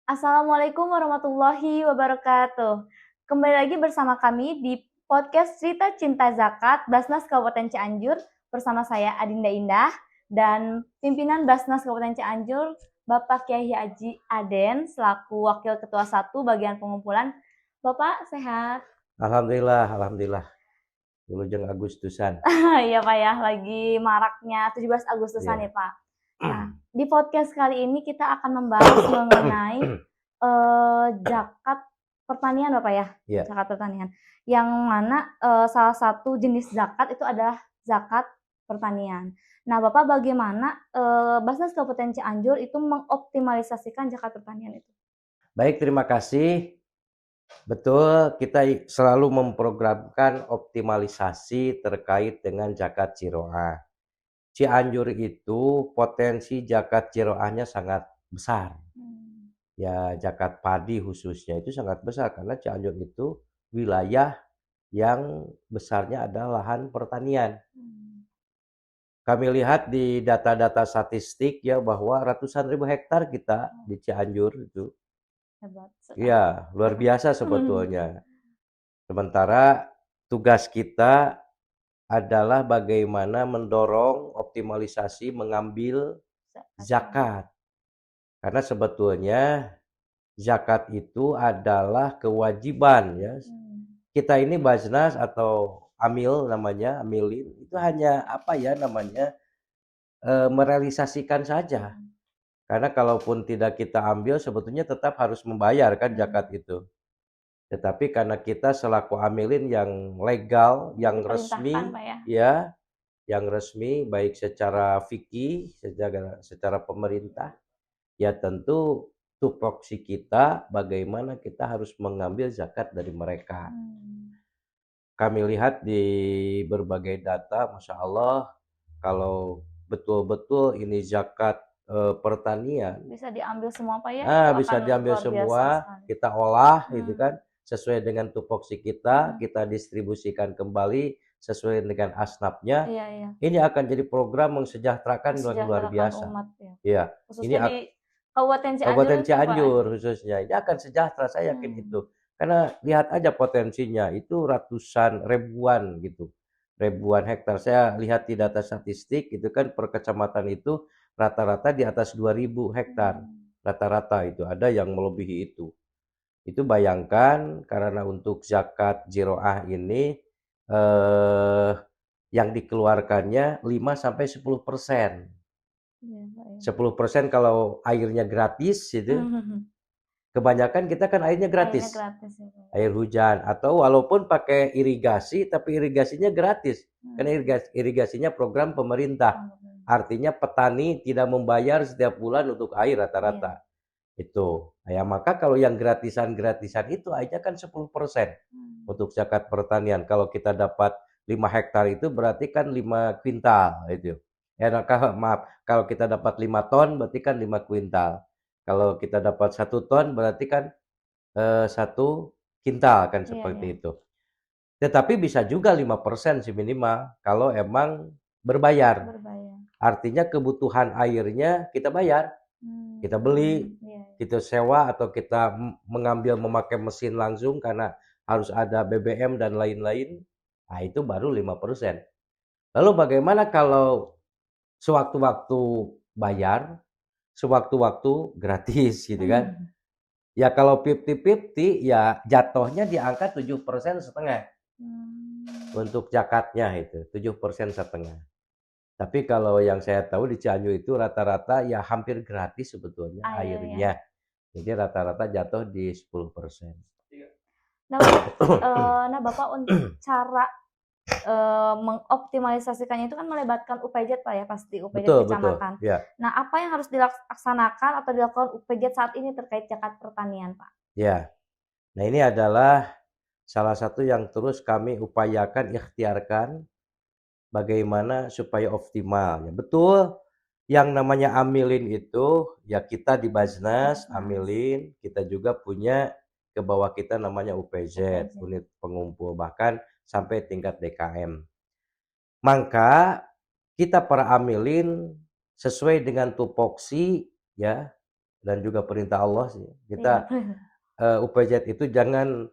Assalamualaikum warahmatullahi wabarakatuh. Kembali lagi bersama kami di podcast Cerita Cinta Zakat Basnas Kabupaten Cianjur bersama saya Adinda Indah dan pimpinan Basnas Kabupaten Cianjur Bapak Kiai Haji Aden selaku Wakil Ketua 1 bagian pengumpulan. Bapak sehat? Alhamdulillah. Wilujeng Agustusan. Iya Pak ya, lagi maraknya 17 Agustusan Iya. ya Pak. Nah, di podcast kali ini kita akan membahas mengenai zakat pertanian Bapak ya, Iya. zakat pertanian. Yang mana salah satu jenis zakat itu adalah zakat pertanian. Nah, Bapak bagaimana Basnas Kabupaten Cianjur itu mengoptimalisasikan zakat pertanian itu? Baik, terima kasih. Betul, kita selalu memprogramkan optimalisasi terkait dengan zakat Ciroah. Cianjur itu potensi zakat Ciroahnya sangat besar. Ya, zakat padi khususnya itu sangat besar karena Cianjur itu wilayah yang besarnya adalah lahan pertanian. Kami lihat di data-data statistik ya bahwa ratusan ribu hektar kita di Cianjur itu. Hebat. Iya, luar biasa sebetulnya. Sementara tugas kita adalah bagaimana mendorong optimalisasi mengambil zakat. Karena sebetulnya zakat itu adalah kewajiban ya. Kita ini Basnas atau Amil namanya, Amilin itu hanya merealisasikan saja. Karena kalaupun tidak kita ambil sebetulnya tetap harus membayar kan zakat itu. Tetapi karena kita selaku Amilin yang legal, yang resmi, ya, yang resmi baik secara fikih, secara pemerintah, ya tentu tupoksi kita bagaimana kita harus mengambil zakat dari mereka. Kami lihat di berbagai data, Masya Allah, kalau betul-betul ini zakat pertanian bisa diambil semua Pak ya? bisa diambil semua, kita olah gitu kan sesuai dengan tupoksi kita distribusikan kembali sesuai dengan asnapnya. Ini akan jadi program mensejahterakan luar biasa umat, ya. Ini di Kabupaten Cianjur khususnya ini akan sejahtera, saya yakin itu. Karena lihat aja potensinya itu ratusan ribuan gitu, ribuan hektar. Saya lihat di data statistik itu kan per kecamatan itu rata-rata di atas 2000 hektar. Rata-rata itu ada yang melebihi itu. Itu bayangkan karena untuk zakat Jiroah ini yang dikeluarkannya 5 sampai 10%. 10% kalau airnya gratis gitu. Kebanyakan kita kan airnya gratis. Air hujan atau walaupun pakai irigasi tapi irigasinya gratis. Karena irigasinya program pemerintah. Artinya petani tidak membayar setiap bulan untuk air rata-rata. Itu. Ya maka kalau yang gratisan-gratisan itu aja kan 10% untuk zakat pertanian. Kalau kita dapat 5 hektar itu berarti kan 5 kuintal itu. Ya kalau kita dapat 5 ton berarti kan 5 kuintal. Kalau kita dapat 1 ton berarti kan 1 kintal kan seperti itu. Tetapi bisa juga 5% sih minimal kalau emang berbayar. Artinya kebutuhan airnya kita bayar. Kita beli, kita sewa atau kita memakai mesin langsung karena harus ada BBM dan lain-lain. Nah, itu baru 5%. Lalu bagaimana kalau sewaktu-waktu bayar, sewaktu-waktu gratis gitu kan? Ya kalau 50-50 ya jatuhnya di angka 7,5% untuk zakatnya itu, 7,5%. Tapi kalau yang saya tahu di Cianjur itu rata-rata ya hampir gratis sebetulnya airnya. Jadi rata-rata jatuh di 10%. Nah, Bapak untuk cara mengoptimalisasikannya itu kan melibatkan UPJ Pak ya, pasti UPJ kecamatan. Ya. Nah, apa yang harus dilaksanakan atau dilakukan UPJ saat ini terkait zakat pertanian, Pak? Ya. Nah, ini adalah salah satu yang terus kami upayakan, ikhtiarkan bagaimana supaya optimal. Ya, betul. Yang namanya Amilin itu ya kita di Basnas Amilin, kita juga punya ke bawah kita namanya UPZ, unit pengumpul, bahkan sampai tingkat DKM. Maka kita para Amilin sesuai dengan tupoksi ya dan juga perintah Allah sih. Kita UPZ itu jangan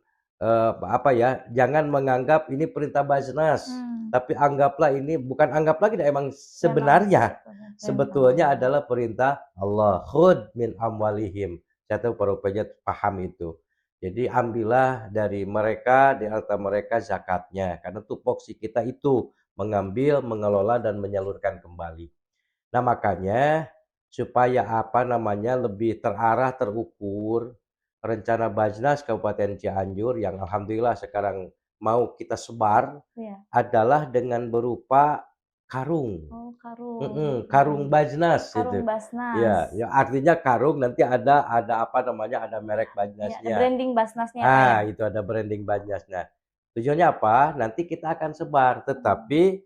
jangan menganggap ini perintah Basnas, tapi anggaplah ini bukan anggap lagi, emang sebenarnya sebetulnya adalah perintah Allah. Khud min amwalihim. Saya tahu para UPZ paham itu. Jadi ambillah dari mereka, di harta mereka zakatnya, karena tupoksi kita itu mengambil, mengelola dan menyalurkan kembali. Nah, makanya supaya lebih terarah, terukur, rencana Bajnas Kabupaten Cianjur yang alhamdulillah sekarang mau kita sebar adalah dengan berupa karung. Karung Bajnas Karung gitu. Basnas. Ya, artinya karung nanti ada merek Bajnasnya. Ada branding Basnasnya. Itu ada branding Bajnasnya. Tujuannya apa? Nanti kita akan sebar, tetapi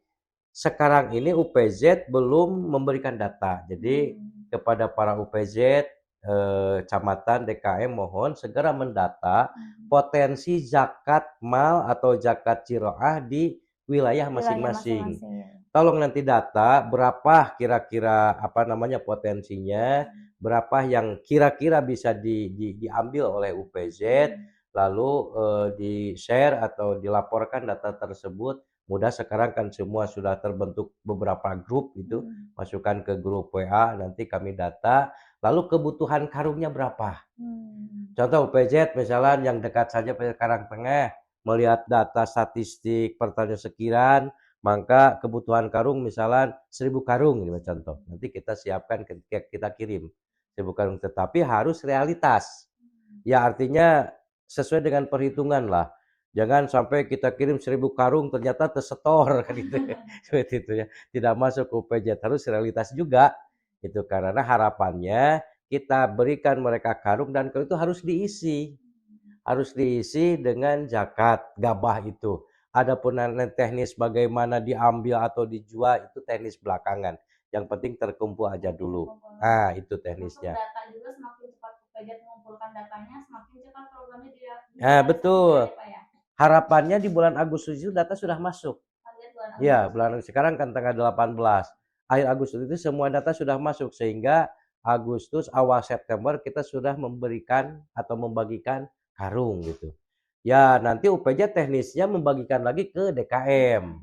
sekarang ini UPZ belum memberikan data. Jadi kepada para UPZ kecamatan DKM mohon segera mendata potensi zakat mal atau zakat ciroah di wilayah masing-masing. Tolong nanti data berapa kira-kira potensinya, berapa yang kira-kira bisa diambil oleh UPZ, lalu di-share atau dilaporkan data tersebut. Mudah sekarang kan semua sudah terbentuk beberapa grup itu, masukkan ke grup WA, nanti kami data, lalu kebutuhan karungnya berapa. Contoh UPZ misalnya yang dekat saja Karangtengah, melihat data statistik pertanian sekiran, maka kebutuhan karung misalnya 1000 karung gitu contoh. Nanti kita siapkan ketika kita kirim 1000 karung, tetapi harus realitas. Ya artinya sesuai dengan perhitungan lah. Jangan sampai kita kirim 1000 karung ternyata tersetor kan gitu. Seperti itu ya. Tidak masuk ke UPZ, harus realitas juga. Itu karena harapannya kita berikan mereka karung dan itu harus diisi. Harus diisi dengan zakat gabah itu. Adapun teknis bagaimana diambil atau dijual itu teknis belakangan. Yang penting terkumpul aja dulu. Itu teknisnya. Data juga semakin cepat UPZ mengumpulkan datanya, semakin cepat betul. programnya Betul. Harapannya di bulan Agustus itu data sudah masuk. Ya, bulan sekarang kan tanggal 18. Akhir Agustus itu semua data sudah masuk sehingga Agustus awal September kita sudah memberikan atau membagikan karung gitu. Ya, nanti UPZ teknisnya membagikan lagi ke DKM.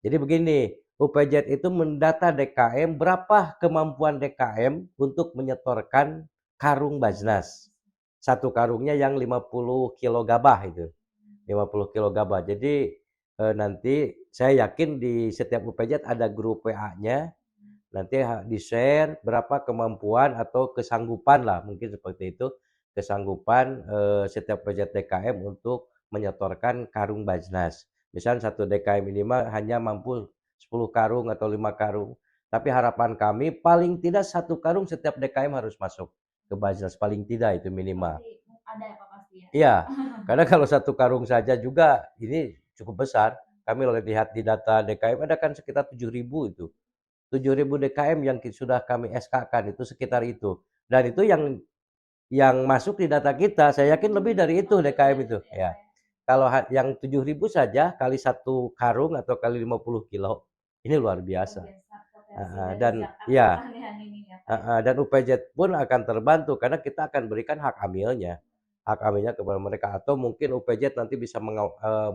Jadi begini, UPZ itu mendata DKM berapa kemampuan DKM untuk menyetorkan karung Bajnas. Satu karungnya yang 50 kilo gabah itu. 50 kilo gabah. Jadi nanti saya yakin di setiap UPZ ada grup WA-nya. Nanti di-share berapa kemampuan atau kesanggupan lah, mungkin seperti itu. Kesanggupan setiap UPZ DKM untuk menyetorkan karung Bajnas. Misalnya satu DKM minimal hanya mampu 10 karung atau 5 karung. Tapi harapan kami paling tidak 1 karung setiap DKM harus masuk ke Bajnas. Paling tidak itu minimal. Ada ya Pak pasti ya? Iya, karena kalau 1 karung saja juga ini cukup besar. Kami lihat di data DKM ada kan sekitar 7.000 itu. 7.000 DKM yang sudah kami SK-kan itu sekitar itu. Dan itu yang masuk di data kita, saya yakin lebih dari itu DKM itu. Ya. Kalau yang 7.000 saja kali 1 karung atau kali 50 kilo, ini luar biasa. Dan ya, dan UPZ pun akan terbantu karena kita akan berikan hak amilnya kepada mereka, atau mungkin UPZ nanti bisa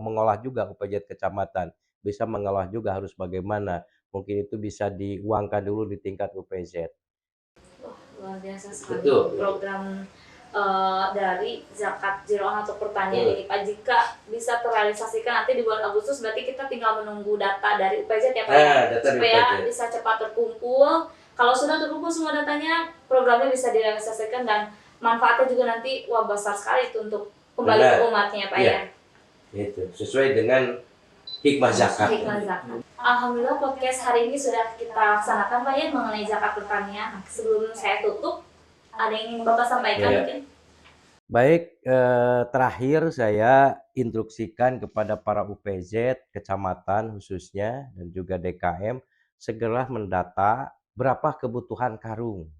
mengolah juga, UPZ kecamatan bisa mengolah juga harus bagaimana, mungkin itu bisa diuangkan dulu di tingkat UPZ. Luar biasa sekali. Betul. Program dari zakat ziroah atau pertanian ini Pak, jika bisa terrealisasikan nanti di bulan Agustus, berarti kita tinggal menunggu data dari UPZ ya Pak, supaya bisa cepat terkumpul. Kalau sudah terkumpul semua datanya, programnya bisa direalisasikan dan manfaatnya juga nanti besar sekali itu untuk kembali ke umatnya Pak ya. Itu sesuai dengan hikmah zakat. Alhamdulillah podcast hari ini sudah kita laksanakan Pak ya mengenai zakat pertanian. Sebelum saya tutup, ada yang ingin Bapak sampaikan mungkin? Baik, terakhir saya instruksikan kepada para UPZ kecamatan khususnya dan juga DKM segera mendata berapa kebutuhan karung.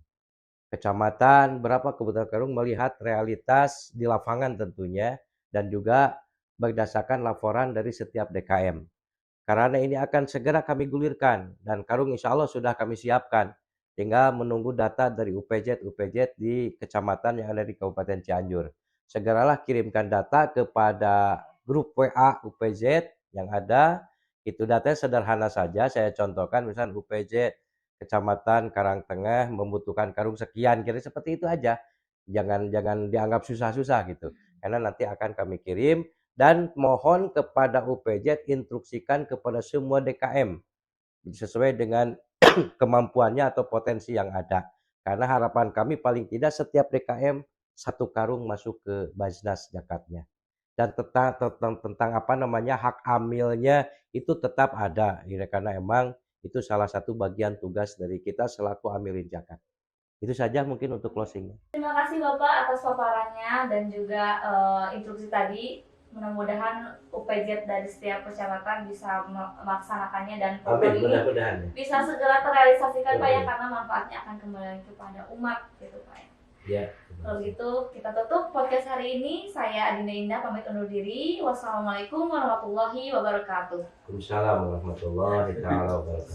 Kecamatan berapa kebutuhan karung, melihat realitas di lapangan tentunya dan juga berdasarkan laporan dari setiap DKM. Karena ini akan segera kami gulirkan dan karung insya Allah sudah kami siapkan. tinggal menunggu data dari UPZ di kecamatan yang ada di Kabupaten Cianjur. Segeralah kirimkan data kepada grup WA UPZ yang ada. Itu datanya sederhana saja, saya contohkan misalnya UPZ Kecamatan Karangtengah membutuhkan karung sekian, kira seperti itu aja. Jangan dianggap susah-susah gitu. Karena nanti akan kami kirim dan mohon kepada UPZ instruksikan kepada semua DKM sesuai dengan kemampuannya atau potensi yang ada. Karena harapan kami paling tidak setiap DKM satu karung masuk ke Basnas zakatnya. Dan tentang apa namanya hak amilnya itu tetap ada, ya, karena emang itu salah satu bagian tugas dari kita selaku amilin zakat. Itu saja mungkin untuk closingnya. Terima kasih Bapak atas paparannya dan juga instruksi tadi. Mudah-mudahan UPZ dari setiap kecamatan bisa melaksanakannya dan program ini bisa segera terrealisasikan Pak ya, karena manfaatnya akan kembali kepada umat gitu Pak ya. Kalau gitu kita tutup podcast hari ini. Saya Adinda Indah pamit undur diri. Wassalamualaikum warahmatullahi wabarakatuh. Waalaikumsalam warahmatullahi wabarakatuh.